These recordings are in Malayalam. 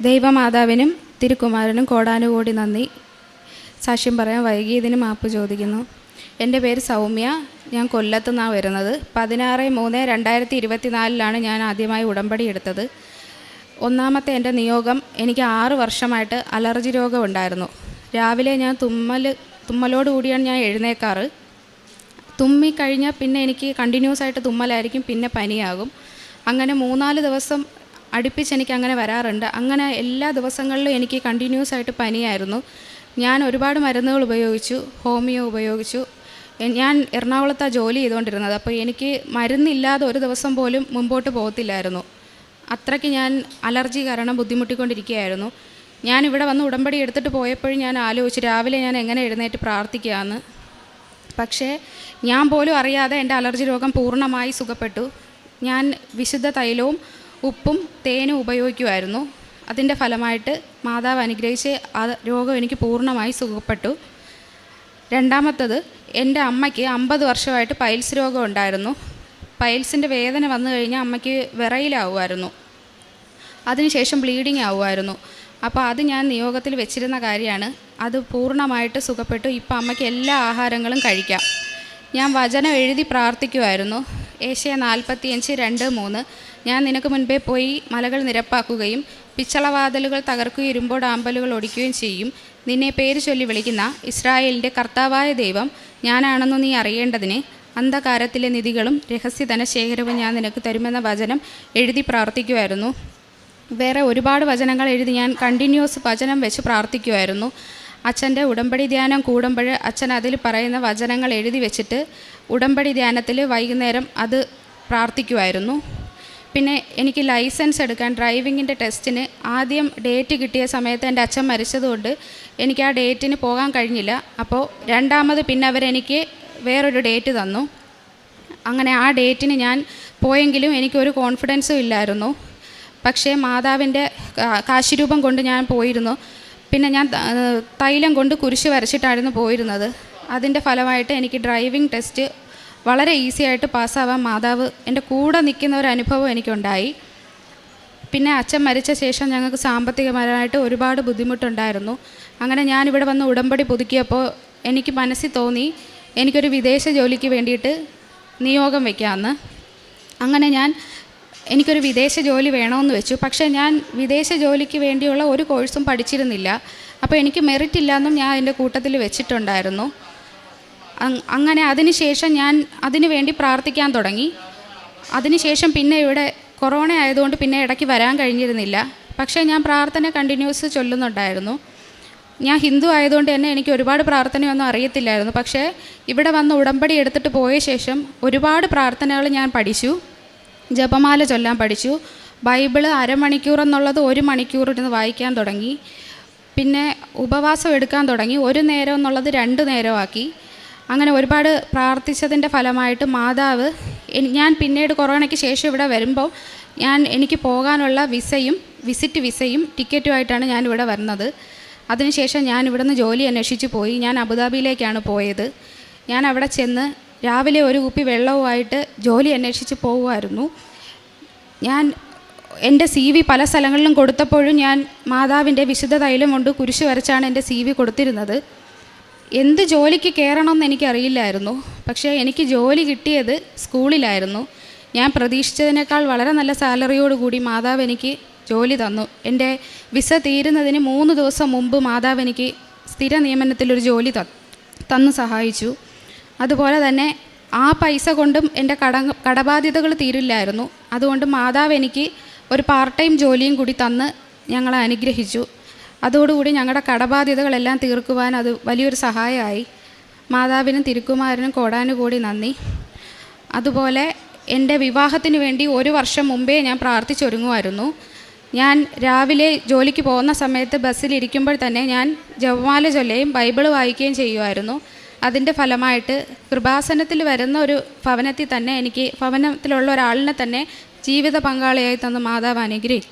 ദൈവമാതാവിനും തിരുക്കുമാരനും കോടാനുകോടി നന്ദി. സാക്ഷ്യം പറയാൻ വൈകിയതിന് മാപ്പ് ചോദിക്കുന്നു. എൻ്റെ പേര് സൗമ്യ. ഞാൻ കൊല്ലത്തു നിന്നാണ് വരുന്നത്. 16/3/2024 ഞാൻ ആദ്യമായി ഉടമ്പടി എടുത്തത്. ഒന്നാമത്തെ എൻ്റെ നിയോഗം, എനിക്ക് 6 വർഷമായിട്ട് അലർജി രോഗം ഉണ്ടായിരുന്നു. രാവിലെ ഞാൻ തുമ്മലോടുകൂടിയാണ് ഞാൻ എഴുന്നേക്കാറ്. തുമ്മിക്കഴിഞ്ഞാൽ പിന്നെ എനിക്ക് കണ്ടിന്യൂസ് ആയിട്ട് തുമ്മലായിരിക്കും, പിന്നെ പനിയാകും. അങ്ങനെ 3-4 ദിവസം അടുപ്പിച്ച് എനിക്ക് അങ്ങനെ വരാറുണ്ട്. അങ്ങനെ എല്ലാ ദിവസങ്ങളിലും എനിക്ക് കണ്ടിന്യൂസ് ആയിട്ട് പനിയായിരുന്നു. ഞാൻ ഒരുപാട് മരുന്നുകൾ ഉപയോഗിച്ചു, ഹോമിയോ ഉപയോഗിച്ചു. ഞാൻ എറണാകുളത്താണ് ജോലി ചെയ്തുകൊണ്ടിരുന്നത്. അപ്പോൾ എനിക്ക് മരുന്നില്ലാതെ ഒരു ദിവസം പോലും മുമ്പോട്ട് പോകത്തില്ലായിരുന്നു. അത്രയ്ക്ക് ഞാൻ അലർജി കാരണം ബുദ്ധിമുട്ടിക്കൊണ്ടിരിക്കുകയായിരുന്നു. ഞാൻ ഇവിടെ വന്ന് ഉടമ്പടി എടുത്തിട്ട് പോയപ്പോഴും ഞാൻ ആലോചിച്ചു രാവിലെ ഞാൻ എങ്ങനെ എഴുന്നേറ്റ് പ്രാർത്ഥിക്കാമെന്ന്. പക്ഷേ ഞാൻ പോലും അറിയാതെ എൻ്റെ അലർജി രോഗം പൂർണ്ണമായി സുഖപ്പെട്ടു. ഞാൻ വിശുദ്ധ തൈലവും ഉപ്പും തേനും ഉപയോഗിക്കുമായിരുന്നു. അതിൻ്റെ ഫലമായിട്ട് മാതാവ് അനുഗ്രഹിച്ച് ആ രോഗം എനിക്ക് പൂർണ്ണമായി സുഖപ്പെട്ടു. രണ്ടാമത്തത്, എൻ്റെ അമ്മയ്ക്ക് 50 വർഷമായിട്ട് പൈൽസ് രോഗം ഉണ്ടായിരുന്നു. പൈൽസിൻ്റെ വേദന വന്നു കഴിഞ്ഞാൽ അമ്മയ്ക്ക് വിറയിലാവുമായിരുന്നു. അതിനുശേഷം ബ്ലീഡിങ് ആവുമായിരുന്നു. അപ്പോൾ അത് ഞാൻ നിയോഗത്തിൽ വെച്ചിരുന്ന കാര്യമാണ്. അത് പൂർണ്ണമായിട്ട് സുഖപ്പെട്ടു. ഇപ്പം അമ്മയ്ക്ക് എല്ലാ ആഹാരങ്ങളും കഴിക്കാം. ഞാൻ വചനം എഴുതി പ്രാർത്ഥിക്കുമായിരുന്നു. ഏശയ്യ 45:2-3 ഞാൻ നിനക്ക് മുൻപേ പോയി മലകൾ നിരപ്പാക്കുകയും പിച്ചളവാതിലുകൾ തകർക്കുകയും ഇരുമ്പോട് ആമ്പലുകൾ ഒടിക്കുകയും ചെയ്യും. നിന്നെ പേര് ചൊല്ലി വിളിക്കുന്ന ഇസ്രായേലിൻ്റെ കർത്താവായ ദൈവം ഞാനാണെന്ന് നീ അറിയേണ്ടതിന് അന്ധകാരത്തിലെ നിധികളും രഹസ്യധന ശേഖരവും ഞാൻ നിനക്ക് തരുമെന്ന വചനം എഴുതി പ്രാർത്ഥിക്കുമായിരുന്നു. വേറെ ഒരുപാട് വചനങ്ങൾ എഴുതി ഞാൻ കണ്ടിന്യൂസ് വചനം വെച്ച് പ്രാർത്ഥിക്കുമായിരുന്നു. അച്ഛൻ്റെ ഉടമ്പടി ധ്യാനം കൂടുമ്പോൾ അച്ഛൻ അതിൽ പറയുന്ന വചനങ്ങൾ എഴുതി വെച്ചിട്ട് ഉടമ്പടി ധ്യാനത്തിൽ വൈകുന്നേരം അത് പ്രാർത്ഥിക്കുമായിരുന്നു. പിന്നെ എനിക്ക് ലൈസൻസ് എടുക്കാൻ ഡ്രൈവിങ്ങിൻ്റെ ടെസ്റ്റിന് ആദ്യം ഡേറ്റ് കിട്ടിയ സമയത്ത് എൻ്റെ അച്ഛൻ മരിച്ചതുകൊണ്ട് എനിക്ക് ആ ഡേറ്റിന് പോകാൻ കഴിഞ്ഞില്ല. അപ്പോൾ രണ്ടാമത് പിന്നെ അവരെനിക്ക് വേറൊരു ഡേറ്റ് തന്നു. അങ്ങനെ ആ ഡേറ്റിന് ഞാൻ പോയെങ്കിലും എനിക്കൊരു കോൺഫിഡൻസും ഇല്ലായിരുന്നു. പക്ഷേ മാതാവിൻ്റെ കാശിരൂപം കൊണ്ട് ഞാൻ പോയിരുന്നു. പിന്നെ ഞാൻ തൈലം കൊണ്ട് കുരിശ് വരച്ചിട്ടായിരുന്നു പോയിരുന്നത്. അതിൻ്റെ ഫലമായിട്ട് എനിക്ക് ഡ്രൈവിംഗ് ടെസ്റ്റ് വളരെ ഈസി ആയിട്ട് പാസ്സാവാൻ മാതാവ് എൻ്റെ കൂടെ നിൽക്കുന്ന ഒരു അനുഭവം എനിക്കുണ്ടായി. പിന്നെ അച്ഛൻ മരിച്ച ശേഷം ഞങ്ങൾക്ക് സാമ്പത്തികപരമായിട്ട് ഒരുപാട് ബുദ്ധിമുട്ടുണ്ടായിരുന്നു. അങ്ങനെ ഞാനിവിടെ വന്ന് ഉടമ്പടി പുതുക്കിയപ്പോൾ എനിക്ക് മനസ്സിൽ തോന്നി എനിക്കൊരു വിദേശ ജോലിക്ക് വേണ്ടിയിട്ട് നിയോഗം വയ്ക്കാമെന്ന്. അങ്ങനെ എനിക്കൊരു വിദേശ ജോലി വേണമെന്ന് വെച്ചു. പക്ഷേ ഞാൻ വിദേശ ജോലിക്ക് വേണ്ടിയുള്ള ഒരു കോഴ്സും പഠിച്ചിരുന്നില്ല. അപ്പോൾ എനിക്ക് മെറിറ്റ് ഇല്ലയെന്നും ഞാൻ എൻ്റെ കൂട്ടത്തിൽ വെച്ചിട്ടുണ്ടായിരുന്നു. അങ്ങനെ അതിനുശേഷം ഞാൻ അതിനു വേണ്ടി പ്രാർത്ഥിക്കാൻ തുടങ്ങി. അതിനുശേഷം പിന്നെ ഇവിടെ കൊറോണ ആയതുകൊണ്ട് പിന്നെ ഇടയ്ക്ക് വരാൻ കഴിഞ്ഞിരുന്നില്ല. പക്ഷേ ഞാൻ പ്രാർത്ഥന കണ്ടിന്യൂസ് ചൊല്ലുന്നുണ്ടായിരുന്നു. ഞാൻ ഹിന്ദു ആയതുകൊണ്ട് തന്നെ എനിക്ക് ഒരുപാട് പ്രാർത്ഥനയൊന്നും അറിയത്തില്ലായിരുന്നു. പക്ഷേ ഇവിടെ വന്ന് ഉടമ്പടി എടുത്തിട്ട് പോയ ശേഷം ഒരുപാട് പ്രാർത്ഥനകൾ ഞാൻ പഠിച്ചു. ജപമാല ചൊല്ലാൻ പഠിച്ചു. ബൈബിള് അരമണിക്കൂർ എന്നുള്ളത് 1 മണിക്കൂർ ഇരുന്ന് വായിക്കാൻ തുടങ്ങി. പിന്നെ ഉപവാസം എടുക്കാൻ തുടങ്ങി. 1 നേരം എന്നുള്ളത് 2 നേരമാക്കി. അങ്ങനെ ഒരുപാട് പ്രാർത്ഥിച്ചതിൻ്റെ ഫലമായിട്ട് മാതാവ് ഞാൻ പിന്നീട് കൊറോണയ്ക്ക് ശേഷം ഇവിടെ വരുമ്പോൾ എനിക്ക് പോകാനുള്ള വിസിറ്റ് വിസയും ടിക്കറ്റുമായിട്ടാണ് ഞാൻ ഇവിടെ വരുന്നത്. അതിനുശേഷം ഞാൻ ഇവിടുന്ന് ജോലി അന്വേഷിച്ച് പോയി. ഞാൻ അബുദാബിയിലേക്കാണ് പോയത്. ഞാൻ അവിടെ ചെന്ന് രാവിലെ ഒരു കുപ്പി വെള്ളവുമായിട്ട് ജോലി അന്വേഷിച്ച് പോകുമായിരുന്നു. ഞാൻ എൻ്റെ CV പല സ്ഥലങ്ങളിലും കൊടുത്തപ്പോഴും ഞാൻ മാതാവിൻ്റെ വിശുദ്ധ തൈലം കൊണ്ട് കുരിശ് വരച്ചാണ് എൻ്റെ CV കൊടുത്തിരുന്നത്. എന്ത് ജോലിക്ക് കയറണമെന്ന് എനിക്കറിയില്ലായിരുന്നു. പക്ഷേ എനിക്ക് ജോലി കിട്ടിയത് സ്കൂളിലായിരുന്നു. ഞാൻ പ്രതീക്ഷിച്ചതിനേക്കാൾ വളരെ നല്ല സാലറിയോടുകൂടി മാതാവ് എനിക്ക് ജോലി തന്നു. എൻ്റെ വിസ തീരുന്നതിന് 3 ദിവസം മുമ്പ് മാതാവ് എനിക്ക് സ്ഥിര നിയമനത്തിലൊരു ജോലി തന്നു സഹായിച്ചു. അതുപോലെ തന്നെ ആ പൈസ കൊണ്ടും എൻ്റെ കടബാധ്യതകൾ തീരില്ലായിരുന്നു. അതുകൊണ്ട് മാതാവ് എനിക്ക് ഒരു പാർട്ട് ടൈം ജോലിയും കൂടി തന്ന് ഞങ്ങളെ അനുഗ്രഹിച്ചു. അതോടുകൂടി ഞങ്ങളുടെ കടബാധ്യതകളെല്ലാം തീർക്കുവാൻ അത് വലിയൊരു സഹായമായി. മാതാവിനും തിരുക്കുമാരനും കോടാനുകോടി നന്ദി. അതുപോലെ എൻ്റെ വിവാഹത്തിന് വേണ്ടി 1 വർഷം മുമ്പേ ഞാൻ പ്രാർത്ഥിച്ചൊരുങ്ങുമായിരുന്നു. ഞാൻ രാവിലെ ജോലിക്ക് പോകുന്ന സമയത്ത് ബസ്സിലിരിക്കുമ്പോൾ തന്നെ ഞാൻ ജപമാല ചൊല്ലുകയും ബൈബിള് വായിക്കുകയും ചെയ്യുമായിരുന്നു. അതിൻ്റെ ഫലമായിട്ട് കൃപാസനത്തിൽ വരുന്ന ഒരു ഭവനത്തിലുള്ള ഒരാളിനെ തന്നെ ജീവിത പങ്കാളിയായി തന്ന് മാതാവ്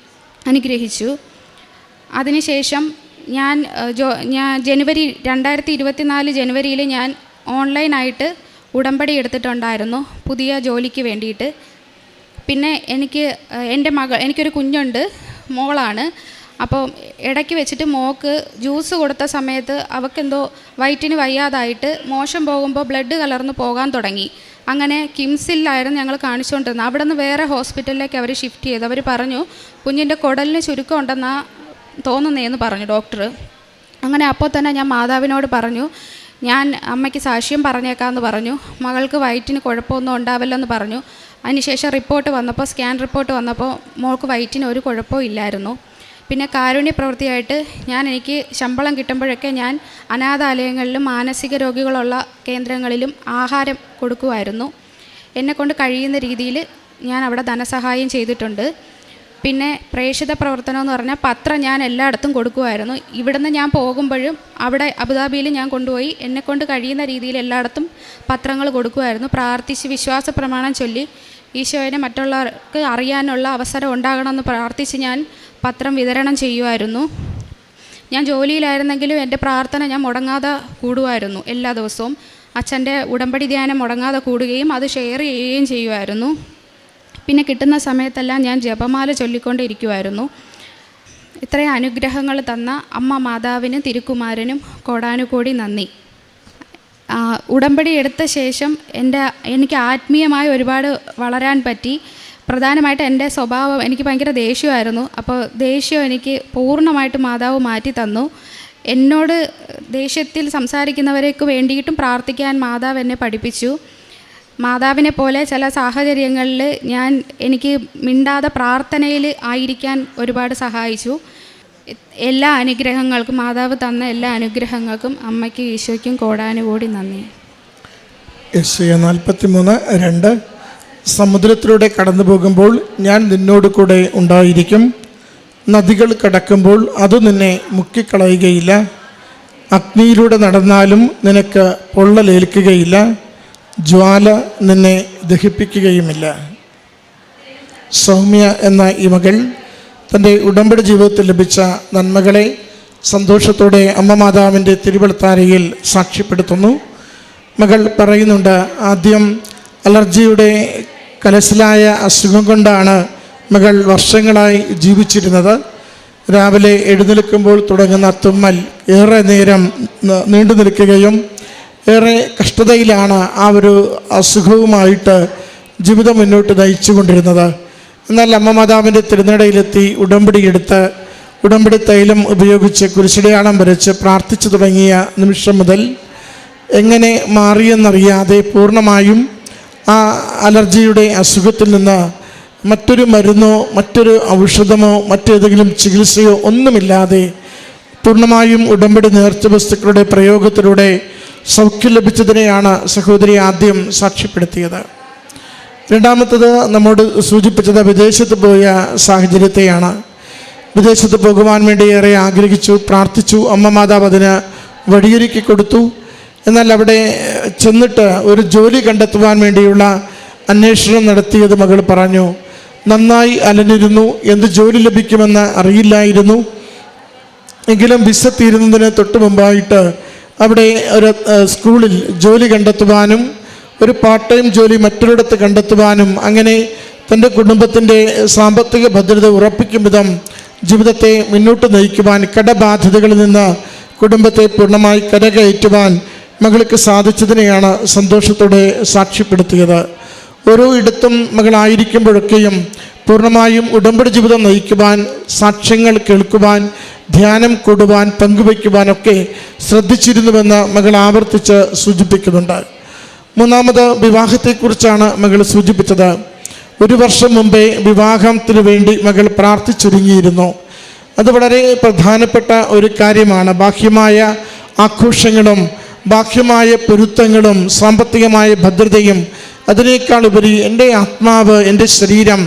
അനുഗ്രഹിച്ചു. അതിനുശേഷം ഞാൻ 2024 ജനുവരിയിൽ ഞാൻ ഓൺലൈനായിട്ട് ഉടമ്പടി എടുത്തിട്ടുണ്ടായിരുന്നു പുതിയ ജോലിക്ക് വേണ്ടിയിട്ട്. പിന്നെ എനിക്കൊരു കുഞ്ഞുണ്ട്, മോളാണ്. അപ്പോൾ ഇടയ്ക്ക് വെച്ചിട്ട് മോൾക്ക് ജ്യൂസ് കൊടുത്ത സമയത്ത് അവൾക്കെന്തോ വയറ്റിന് വയ്യാതായിട്ട് മോശം പോകുമ്പോൾ ബ്ലഡ് കലർന്ന് പോകാൻ തുടങ്ങി. അങ്ങനെ കിംസിലായിരുന്നു ഞങ്ങൾ കാണിച്ചുകൊണ്ടിരുന്നത്. അവിടെ നിന്ന് വേറെ ഹോസ്പിറ്റലിലേക്ക് അവർ ഷിഫ്റ്റ് ചെയ്തു. അവർ പറഞ്ഞു കുഞ്ഞിൻ്റെ കുടലിന് ചുരുക്കം ഉണ്ടെന്നാണ് തോന്നുന്നതെന്ന് പറഞ്ഞു ഡോക്ടർ. അങ്ങനെ അപ്പോൾ തന്നെ ഞാൻ മാതാവിനോട് പറഞ്ഞു, ഞാൻ അമ്മയ്ക്ക് സാക്ഷ്യം പറഞ്ഞേക്കാമെന്ന് പറഞ്ഞു. മകൾക്ക് വയറ്റിന് കുഴപ്പമൊന്നും ഉണ്ടാവില്ലെന്ന് പറഞ്ഞു. അതിനുശേഷം റിപ്പോർട്ട് വന്നപ്പോൾ, സ്കാൻ റിപ്പോർട്ട് വന്നപ്പോൾ മോൾക്ക് വയറ്റിന് ഒരു കുഴപ്പവും ഇല്ലായിരുന്നു. പിന്നെ കാരുണ്യ പ്രവൃത്തിയായിട്ട് എനിക്ക് ശമ്പളം കിട്ടുമ്പോഴൊക്കെ ഞാൻ അനാഥാലയങ്ങളിലും മാനസിക രോഗികളുള്ള കേന്ദ്രങ്ങളിലും ആഹാരം കൊടുക്കുമായിരുന്നു. എന്നെക്കൊണ്ട് കഴിയുന്ന രീതിയിൽ ഞാൻ അവിടെ ധനസഹായം ചെയ്തിട്ടുണ്ട്. പിന്നെ പ്രേക്ഷിത പ്രവർത്തനം എന്ന് പറഞ്ഞാൽ പത്രം ഞാൻ എല്ലായിടത്തും കൊടുക്കുമായിരുന്നു. ഇവിടുന്ന് ഞാൻ പോകുമ്പോഴും അവിടെ അബുദാബിയിൽ ഞാൻ കൊണ്ടുപോയി എന്നെക്കൊണ്ട് കഴിയുന്ന രീതിയിൽ എല്ലായിടത്തും പത്രങ്ങൾ കൊടുക്കുമായിരുന്നു. പ്രാർത്ഥിച്ച് വിശ്വാസ പ്രമാണം ചൊല്ലി ഈശോയെ മറ്റുള്ളവർക്ക് അറിയാനുള്ള അവസരം ഉണ്ടാകണമെന്ന് പ്രാർത്ഥിച്ച് ഞാൻ പത്രം വിതരണം ചെയ്യുമായിരുന്നു. ഞാൻ ജോലിയിലായിരുന്നെങ്കിലും എൻ്റെ പ്രാർത്ഥന ഞാൻ മുടങ്ങാതെ കൂടുമായിരുന്നു. എല്ലാ ദിവസവും അച്ഛൻ്റെ ഉടമ്പടി ധ്യാനം മുടങ്ങാതെ കൂടുകയും അത് ഷെയർ ചെയ്യുകയും ചെയ്യുമായിരുന്നു. പിന്നെ കിട്ടുന്ന സമയത്തെല്ലാം ഞാൻ ജപമാല ചൊല്ലിക്കൊണ്ടിരിക്കുമായിരുന്നു. ഇത്രയും അനുഗ്രഹങ്ങൾ തന്ന അമ്മ മാതാവിനും തിരുക്കുമാരനും കോടാനുകോടി നന്ദി. ഉടമ്പടി എടുത്ത ശേഷം എനിക്ക് ആത്മീയമായി ഒരുപാട് വളരാൻ പറ്റി. പ്രധാനമായിട്ട് എൻ്റെ സ്വഭാവം, എനിക്ക് ഭയങ്കര ദേഷ്യമായിരുന്നു. അപ്പോൾ ദേഷ്യം എനിക്ക് പൂർണ്ണമായിട്ട് മാതാവ് മാറ്റി തന്നു. എന്നോട് ദേഷ്യത്തിൽ സംസാരിക്കുന്നവർക്ക് വേണ്ടിയിട്ടും പ്രാർത്ഥിക്കാൻ മാതാവ് എന്നെ പഠിപ്പിച്ചു. മാതാവിനെ പോലെ ചില സാഹചര്യങ്ങളിൽ എനിക്ക് മിണ്ടാതെ പ്രാർത്ഥനയിൽ ആയിരിക്കാൻ ഒരുപാട് സഹായിച്ചു. എല്ലാ അനുഗ്രഹങ്ങൾക്കും, മാതാവ് തന്ന എല്ലാ അനുഗ്രഹങ്ങൾക്കും അമ്മയ്ക്കും ഈശോയ്ക്കും കോടാനുകോടി നന്ദി. യെശയ്യാ 43:2 സമുദ്രത്തിലൂടെ കടന്നു പോകുമ്പോൾ ഞാൻ നിന്നോട് കൂടെ ഉണ്ടായിരിക്കും. നദികൾ കടക്കുമ്പോൾ അത് നിന്നെ മുക്കിക്കളയുകയില്ല. അഗ്നിയിലൂടെ നടന്നാലും നിനക്ക് പൊള്ളലേൽക്കുകയില്ല. ജ്വാല നിന്നെ ദഹിപ്പിക്കുകയുമില്ല. സൗമ്യ എന്ന ഈ മകൾ തൻ്റെ ഉടമ്പടി ജീവിതത്തിൽ ലഭിച്ച നന്മകളെ സന്തോഷത്തോടെ അമ്മ മാതാവിൻ്റെ തിരുവെളുത്താരയിൽ സാക്ഷ്യപ്പെടുത്തുന്നു. മകൾ പറയുന്നുണ്ട്, ആദ്യം അലർജിയുടെ കലശലായ അസുഖം കൊണ്ടാണ് മകൾ വർഷങ്ങളായി ജീവിച്ചിരുന്നത്. രാവിലെ എഴുന്നേൽക്കുമ്പോൾ തുടങ്ങുന്ന തുമ്മൽ ഏറെ നേരം നീണ്ടു നിൽക്കുകയും ഏറെ കഷ്ടതയിലാണ് ആ ഒരു അസുഖവുമായിട്ട് ജീവിതം മുന്നോട്ട് നയിച്ചു കൊണ്ടിരുന്നത്. എന്നാൽ അമ്മ മാതാവിൻ്റെ തിരുനടയിലെത്തി ഉടമ്പടിയെടുത്ത് ഉടമ്പടി തൈലം ഉപയോഗിച്ച് കുരിശടയാളം വരച്ച് പ്രാർത്ഥിച്ചു തുടങ്ങിയ നിമിഷം മുതൽ എങ്ങനെ മാറിയെന്നറിയാതെ പൂർണ്ണമായും ആ അലർജിയുടെ അസുഖത്തിൽ നിന്ന് മറ്റൊരു മരുന്നോ മറ്റൊരു ഔഷധമോ മറ്റേതെങ്കിലും ചികിത്സയോ ഒന്നുമില്ലാതെ പൂർണ്ണമായും ഉടമ്പടി നേർച്ച വസ്തുക്കളുടെ പ്രയോഗത്തിലൂടെ സൗഖ്യം ലഭിച്ചതിനെയാണ് സഹോദരി ആദ്യം സാക്ഷ്യപ്പെടുത്തിയത്. രണ്ടാമത്തത് നമ്മോട് സൂചിപ്പിച്ചത് വിദേശത്ത് പോയ സാഹചര്യത്തെയാണ്. വിദേശത്ത് പോകുവാൻ വേണ്ടി ഏറെ ആഗ്രഹിച്ചു, പ്രാർത്ഥിച്ചു. അമ്മ മാതാവ് അതിന് വഴിയൊരുക്കി കൊടുത്തു. എന്നാൽ അവിടെ ചെന്നിട്ട് ഒരു ജോലി കണ്ടെത്തുവാൻ വേണ്ടിയുള്ള അന്വേഷണം നടത്തിയത് മകൾ പറഞ്ഞു. നന്നായി അലഞ്ഞിരുന്നു, എന്ത് ജോലി ലഭിക്കുമെന്ന് അറിയില്ലായിരുന്നു. എങ്കിലും വിസ തീരുന്നതിന് തൊട്ട് മുമ്പായിട്ട് അവിടെ ഒരു സ്കൂളിൽ ജോലി കണ്ടെത്തുവാനും ഒരു പാർട്ട് ടൈം ജോലി മറ്റൊരിടത്ത് കണ്ടെത്തുവാനും അങ്ങനെ തൻ്റെ കുടുംബത്തിൻ്റെ സാമ്പത്തിക ഭദ്രത ഉറപ്പിക്കും വിധം ജീവിതത്തെ മുന്നോട്ട് നയിക്കുവാൻ, കടബാധ്യതകളിൽ നിന്ന് കുടുംബത്തെ പൂർണ്ണമായി കരകയറ്റുവാൻ മകൾക്ക് സാധിച്ചതിനെയാണ് സന്തോഷത്തോടെ സാക്ഷ്യപ്പെടുത്തിയത്. ഓരോ ഇടത്തും മകളായിരിക്കുമ്പോഴൊക്കെയും പൂർണ്ണമായും ഉടമ്പടി ജീവിതം നയിക്കുവാൻ, സാക്ഷ്യങ്ങൾ കേൾക്കുവാൻ, ധ്യാനം കൂടുവാൻ, പങ്കുവയ്ക്കുവാനൊക്കെ ശ്രദ്ധിച്ചിരുന്നുവെന്ന് മകൾ ആവർത്തിച്ച് സൂചിപ്പിക്കുന്നുണ്ട്. മൂന്നാമത് വിവാഹത്തെക്കുറിച്ചാണ് മകൾ സൂചിപ്പിച്ചത്. 1 വർഷം മുമ്പേ വിവാഹത്തിന് വേണ്ടി മകൾ പ്രാർത്ഥിച്ചൊരുങ്ങിയിരുന്നു. അത് വളരെ പ്രധാനപ്പെട്ട ഒരു കാര്യമാണ്. ബാഹ്യമായ ആഘോഷങ്ങളും ബാഹ്യമായ പൊരുത്തങ്ങളും സാമ്പത്തികമായ ഭദ്രതയും അതിനേക്കാൾ ഉപരി എൻ്റെ ആത്മാവ്, എൻ്റെ ശരീരം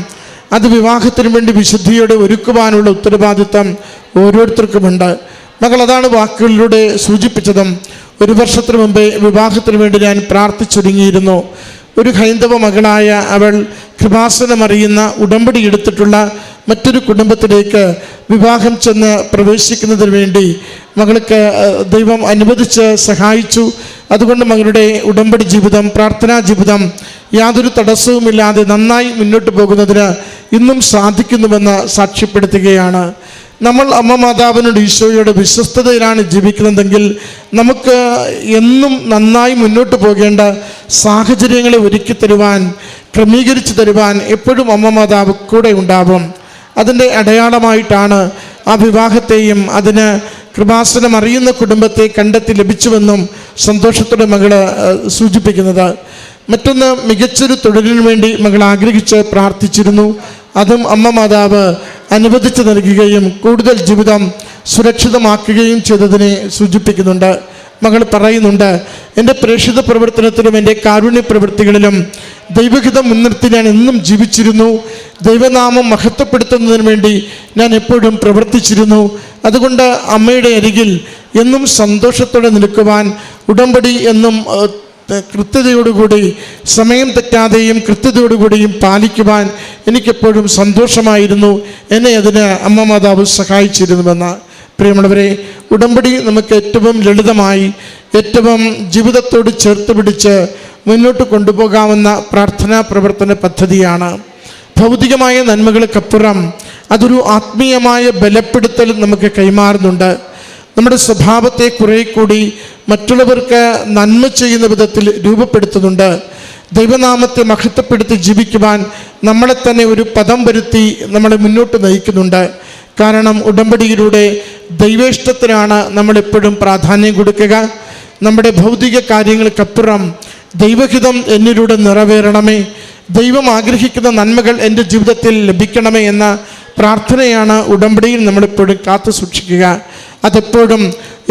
അത് വിവാഹത്തിന് വേണ്ടി വിശുദ്ധിയോടെ ഒരുക്കുവാനുള്ള ഉത്തരവാദിത്തം ഓരോരുത്തർക്കുമുണ്ട്. മകൾ അതാണ് വാക്കുകളിലൂടെ സൂചിപ്പിച്ചതും. 1 വർഷത്തിന് മുമ്പേ വിവാഹത്തിന് വേണ്ടി ഞാൻ പ്രാർത്ഥിച്ചൊരുങ്ങിയിരുന്നു. ഒരു ഹൈന്ദവ മകളായ അവൾ കൃപാസനമറിയുന്ന, ഉടമ്പടി എടുത്തിട്ടുള്ള മറ്റൊരു കുടുംബത്തിലേക്ക് വിവാഹം ചെന്ന് പ്രവേശിക്കുന്നതിന് വേണ്ടി മകൾക്ക് ദൈവം അനുവദിച്ച് സഹായിച്ചു. അതുകൊണ്ട് മകളുടെ ഉടമ്പടി ജീവിതം, പ്രാർത്ഥനാ ജീവിതം യാതൊരു തടസ്സവുമില്ലാതെ നന്നായി മുന്നോട്ട് പോകുന്നതിന് ഇന്നും സാധിക്കുന്നുവെന്ന് സാക്ഷ്യപ്പെടുത്തുകയാണ്. നമ്മൾ അമ്മ മാതാവിനോട് ഈശോയോട് വിശ്വസ്തതയിലാണ് ജീവിക്കുന്നതെങ്കിൽ നമുക്ക് എന്നും നന്നായി മുന്നോട്ട് പോകേണ്ട സാഹചര്യങ്ങളെ ഒരുക്കി തരുവാൻ, ക്രമീകരിച്ചു തരുവാൻ എപ്പോഴും അമ്മ മാതാവ് കൂടെ ഉണ്ടാവും. അതിൻ്റെ അടയാളമായിട്ടാണ് ആ വിവാഹത്തെയും അതിന് കൃപാസനം അറിയുന്ന കുടുംബത്തെ കണ്ടെത്തി ലഭിച്ചുവെന്നും സന്തോഷത്തോടെ മകൾ സൂചിപ്പിക്കുന്നത്. മറ്റൊന്ന്, മികച്ചൊരു തൊഴിലിനു വേണ്ടി മകൾ ആഗ്രഹിച്ച് പ്രാർത്ഥിച്ചിരുന്നു. അതും അമ്മ മാതാവ് അനുവദിച്ചു നൽകുകയും കൂടുതൽ ജീവിതം സുരക്ഷിതമാക്കുകയും ചെയ്തതിനെ സൂചിപ്പിക്കുന്നുണ്ട്. മകൾ പറയുന്നുണ്ട്, എൻ്റെ പ്രേക്ഷിത പ്രവർത്തനത്തിലും എൻ്റെ കാരുണ്യ പ്രവൃത്തികളിലും ദൈവഹിതം മുൻനിർത്തി ഞാൻ എന്നും ജീവിച്ചിരുന്നു. ദൈവനാമം മഹത്വപ്പെടുത്തുന്നതിന് വേണ്ടി ഞാൻ എപ്പോഴും പ്രവർത്തിച്ചിരുന്നു. അതുകൊണ്ട് അമ്മയുടെ അരികിൽ എന്നും സന്തോഷത്തോടെ നിൽക്കുവാൻ, ഉടമ്പടി എന്നും കൃത്യതയോടുകൂടി, സമയം തെറ്റാതെയും കൃത്യതയോടുകൂടിയും പാലിക്കുവാൻ എനിക്കെപ്പോഴും സന്തോഷമായിരുന്നു. എന്നെ അതിന് അമ്മ മാതാവ് സഹായിച്ചിരുന്നുവെന്ന്. പ്രിയമുള്ളവരെ, ഉടമ്പടി നമുക്ക് ഏറ്റവും ലളിതമായി, ഏറ്റവും ജീവിതത്തോട് ചേർത്ത് പിടിച്ച് മുന്നോട്ട് കൊണ്ടുപോകാവുന്ന പ്രാർത്ഥനാ പ്രവർത്തന പദ്ധതിയാണ്. ഭൗതികമായ നന്മകൾക്കപ്പുറം അതൊരു ആത്മീയമായ ബലപ്പെടുത്തൽ നമുക്ക് കൈമാറുന്നുണ്ട്. നമ്മുടെ സ്വഭാവത്തെ കുറേ കൂടി മറ്റുള്ളവർക്ക് നന്മ ചെയ്യുന്ന വിധത്തിൽ രൂപപ്പെടുത്തുന്നുണ്ട്. ദൈവനാമത്തെ മഹത്വപ്പെടുത്തി ജീവിക്കുവാൻ നമ്മളെ തന്നെ ഒരു പദം വരുത്തി നമ്മളെ മുന്നോട്ട് നയിക്കുന്നുണ്ട്. കാരണം ഉടമ്പടിയിലൂടെ ദൈവേഷ്ടത്തിനാണ് നമ്മളെപ്പോഴും പ്രാധാന്യം കൊടുക്കുക. നമ്മുടെ ഭൗതിക കാര്യങ്ങൾക്കപ്പുറം ദൈവഹിതം എന്നിലൂടെ നിറവേറണമേ, ദൈവം ആഗ്രഹിക്കുന്ന നന്മകൾ എൻ്റെ ജീവിതത്തിൽ ലഭിക്കണമേ എന്ന പ്രാർത്ഥനയാണ് ഉടമ്പടിയിൽ നമ്മളെപ്പോഴും കാത്തു സൂക്ഷിക്കുക. അതെപ്പോഴും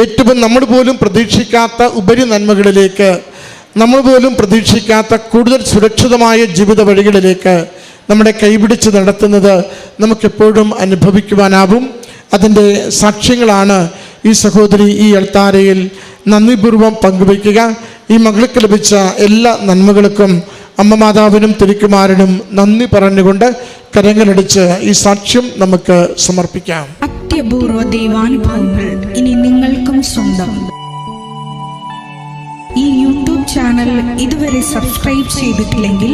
ഏറ്റവും നമ്മൾ പോലും പ്രതീക്ഷിക്കാത്ത ഉപരി നന്മകളിലേക്ക്, നമ്മൾ പോലും പ്രതീക്ഷിക്കാത്ത കൂടുതൽ സുരക്ഷിതമായ ജീവിത വഴികളിലേക്ക് നമ്മളെ കൈപിടിച്ച് നടത്തുന്നത് നമുക്കെപ്പോഴും അനുഭവിക്കുവാനാവും. അതിൻ്റെ സാക്ഷ്യങ്ങളാണ് ഈ സഹോദരി ഈ അൾത്താരയിൽ നന്ദിപൂർവ്വം പങ്കുവയ്ക്കുക. ഈ മകൾക്ക് ലഭിച്ച എല്ലാ നന്മകൾക്കും അമ്മ മാതാവിനും തിരുക്കുമാരനും നന്ദി പറഞ്ഞുകൊണ്ട് കരങ്ങളടിച്ച് ഈ സാക്ഷ്യം നമുക്ക് സമർപ്പിക്കാം. അത്യപൂർവ ദൈവാനുഭവങ്ങൾ ഇനി നിങ്ങൾക്കും സ്വന്തം. ഈ യൂട്യൂബ് ചാനൽ ഇതുവരെ സബ്സ്ക്രൈബ് ചെയ്തിട്ടില്ലെങ്കിൽ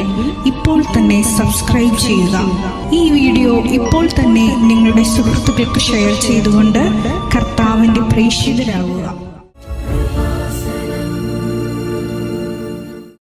ഇപ്പോൾ തന്നെ സബ്സ്ക്രൈബ് ചെയ്യുക. ഈ വീഡിയോ ഇപ്പോൾ തന്നെ നിങ്ങളുടെ സുഹൃത്തുക്കൾക്ക് ഷെയർ ചെയ്തുകൊണ്ട് കർത്താവിൻ്റെ പ്രേക്ഷിതരാകുക.